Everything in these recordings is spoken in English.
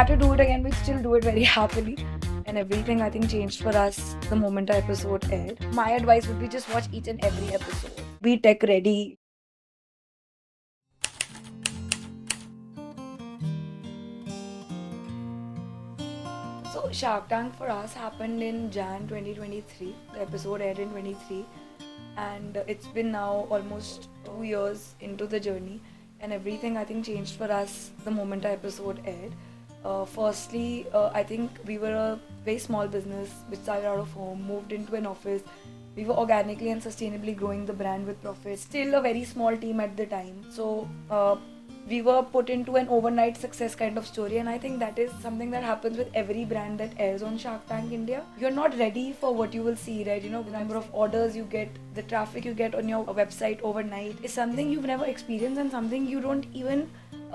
had to do it again, we'd still do it very happily. And everything I think changed for us the moment our episode aired. My advice would be just watch each and every episode. Be tech ready. So Shark Tank for us happened in Jan 2023. The episode aired in 23, and it's been now almost 2 years into the journey, and everything I think changed for us the moment our episode aired. Firstly, I think we were a very small business which started out of home, moved into an office. We were organically and sustainably growing the brand with profits. Still a very small team at the time. So we were put into an overnight success kind of story, and I think that is something that happens with every brand that airs on Shark Tank India. You're not ready for what you will see, right? You know, the number of orders you get, the traffic you get on your website overnight is something you've never experienced, and something you don't even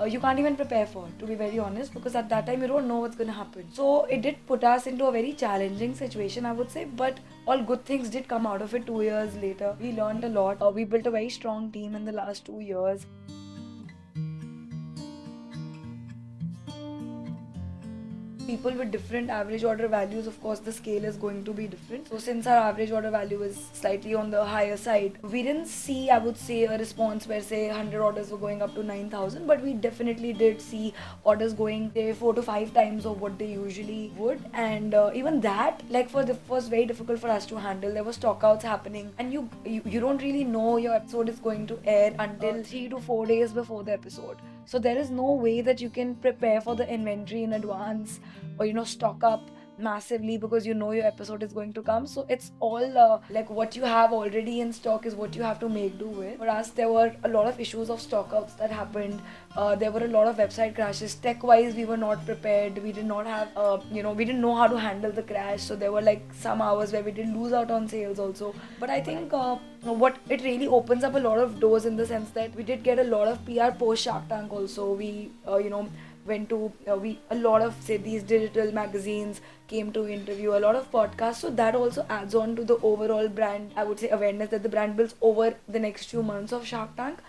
you can't even prepare for, to be very honest, because at that time you don't know what's going to happen. So it did put us into a very challenging situation, I would say, but all good things did come out of it. 2 years later, we learned a lot. We built a very strong team in the last 2 years. People with different average order values, of course the scale is going to be different. So since our average order value is slightly on the higher side, we didn't see, I would say, a response where say 100 orders were going up to 9,000, but we definitely did see orders going say 4 to 5 times of what they usually would. And even that, like, was very difficult for us to handle. There were stockouts happening, and you don't really know your episode is going to air until 3 to 4 days before the episode. So there is no way that you can prepare for the inventory in advance, or stock up massively because you know your episode is going to come. So it's all like what you have already in stock is what you have to make do with. For us, there were a lot of issues of stockouts that happened. There were a lot of website crashes. Tech wise, we were not prepared. We did not have we didn't know how to handle the crash. So there were like some hours where we did lose out on sales also. But I think what it really opens up a lot of doors, in the sense that we did get a lot of PR post Shark Tank also. We went to a lot of, say, these digital magazines came to interview, a lot of podcasts. So that also adds on to the overall brand, I would say, awareness that the brand builds over the next few months of Shark Tank.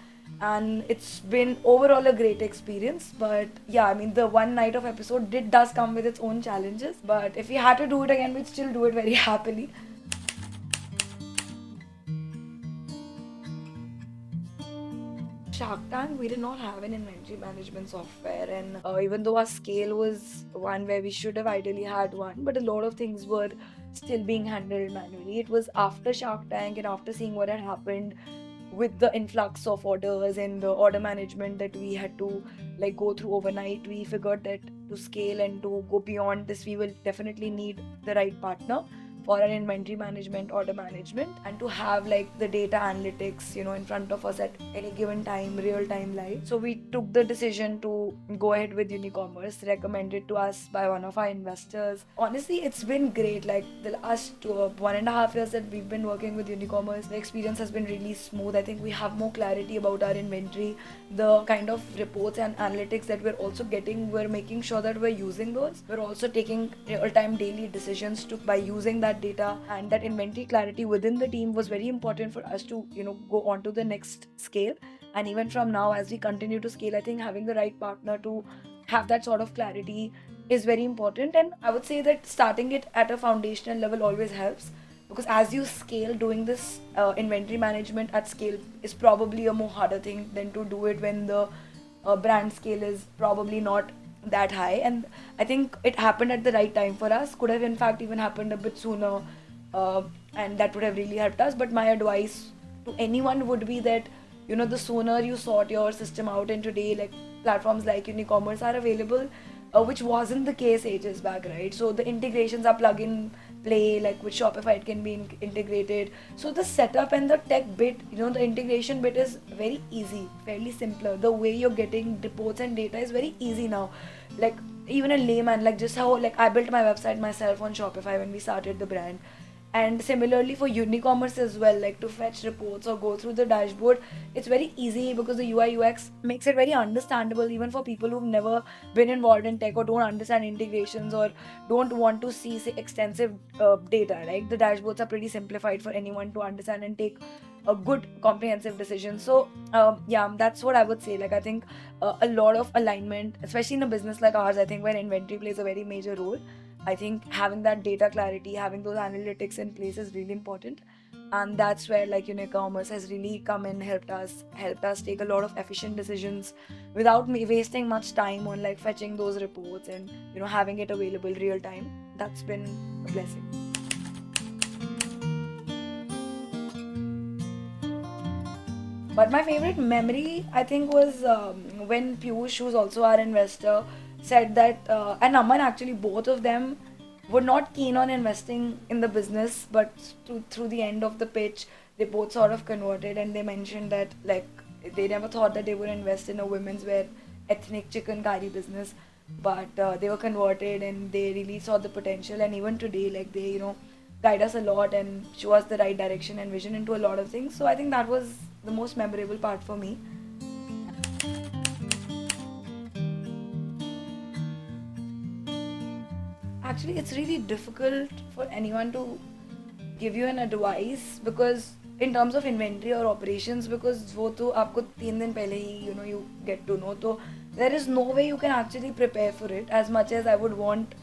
And it's been overall a great experience. But yeah, I mean, the one night of episode does come with its own challenges, but if we had to do it again, we'd still do it very happily. Shark Tank, we did not have an inventory management software, and even though our scale was one where we should have ideally had one, but a lot of things were still being handled manually. It was after Shark Tank and after seeing what had happened with the influx of orders and the order management that we had to like go through overnight, we figured that to scale and to go beyond this, we will definitely need the right partner for our inventory management, order management, and to have like the data analytics, in front of us at any given time, real time live. So we took the decision to go ahead with Unicommerce, recommended to us by one of our investors. Honestly, it's been great. Like the last 1.5 years that we've been working with Unicommerce, the experience has been really smooth. I think we have more clarity about our inventory, the kind of reports and analytics that we're also getting. We're making sure that we're using those. We're also taking real-time daily decisions by using that data, and that inventory clarity within the team was very important for us to go on to the next scale. And even from now, as we continue to scale, I think having the right partner to have that sort of clarity is very important. And I would say that starting it at a foundational level always helps, because as you scale, doing this inventory management at scale is probably a more harder thing than to do it when the brand scale is probably not that high. And I think it happened at the right time for us. Could have in fact even happened a bit sooner, and that would have really helped us. But my advice to anyone would be that the sooner you sort your system out, and today like platforms like Unicommerce are available, which wasn't the case ages back, right? So the integrations are plug in play, like with Shopify it can be integrated. So the setup and the tech bit, the integration bit is very easy, fairly simpler. The way you're getting reports and data is very easy now. Like even a layman, like just how like I built my website myself on Shopify when we started the brand. And similarly for Unicommerce as well, like to fetch reports or go through the dashboard, it's very easy because the UI UX makes it very understandable even for people who've never been involved in tech or don't understand integrations or don't want to see say, extensive data. Right, the dashboards are pretty simplified for anyone to understand and take a good comprehensive decision. So yeah, that's what I would say. Like I think a lot of alignment, especially in a business like ours, I think where inventory plays a very major role. I think having that data clarity, having those analytics in place is really important. And that's where like Unicommerce has really come in, helped us take a lot of efficient decisions without me wasting much time on like fetching those reports and having it available real time. That's been a blessing. But my favorite memory, I think, was when Piyush, who's also our investor, said that, and Aman actually, both of them were not keen on investing in the business, but through the end of the pitch, they both sort of converted and they mentioned that, like, they never thought that they would invest in a women's wear ethnic chicken curry business, but they were converted and they really saw the potential. And even today, like, they, guide us a lot and show us the right direction and vision into a lot of things. So I think that was the most memorable part for me. Actually, it's really difficult for anyone to give you an advice because in terms of inventory or operations, because वो तो आपको 3 दिन पहले ही you get to know, तो there is no way you can actually prepare for it as much as I would want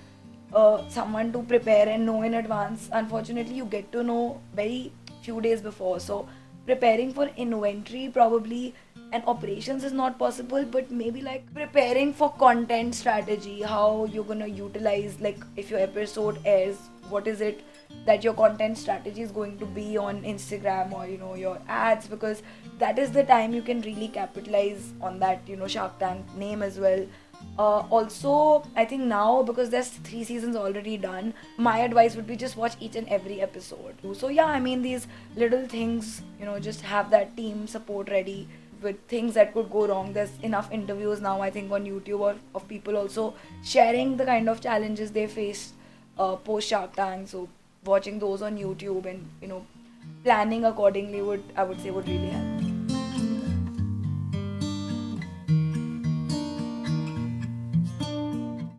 someone to prepare and know in advance. Unfortunately, you get to know very few days before. So preparing for inventory probably and operations is not possible, but maybe like preparing for content strategy, how you're gonna utilize, like if your episode airs, what is it that your content strategy is going to be on Instagram or your ads, because that is the time you can really capitalize on that Shark Tank name as well. Also, I think now because there's 3 seasons already done, my advice would be just watch each and every episode. So yeah, I mean these little things, just have that team support ready with things that could go wrong. There's enough interviews now, I think, on YouTube of people also sharing the kind of challenges they faced post Shark Tank. So watching those on YouTube and planning accordingly would, I would say, would really help.